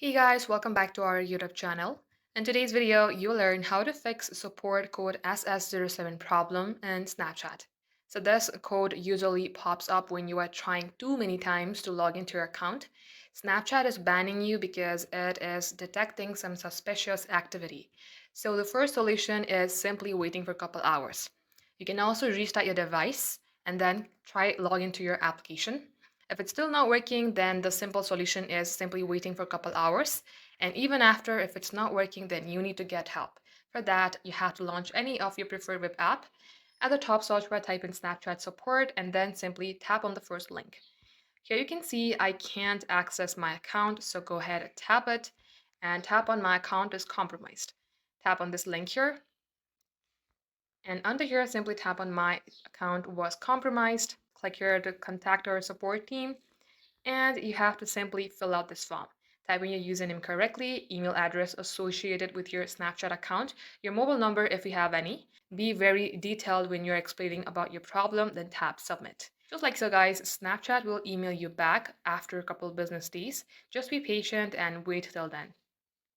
Hey guys, welcome back to our YouTube channel. In today's video, you'll learn how to fix support code SS07 problem in Snapchat. So this code usually pops up when you are trying too many times to log into your account. Snapchat is banning you because it is detecting some suspicious activity. So the first solution is simply waiting for a couple hours. You can also restart your device and then try log into your application. If it's still not working, then the simple solution is simply waiting for a couple hours. And even after, if it's not working, then you need to get help. For that, you have to launch any of your preferred web app. At the top search bar, type in Snapchat support and then simply tap on the first link. Here you can see I can't access my account, so go ahead and tap it and tap on my account is compromised. Tap on this link here and under here simply tap on my account was compromised. Click here to contact our support team and you have to simply fill out this form. Type in your username correctly, email address associated with your Snapchat account, your mobile number if you have any. Be very detailed when you're explaining about your problem, then tap submit. Just like so guys, Snapchat will email you back after a couple business days. Just be patient and wait till then.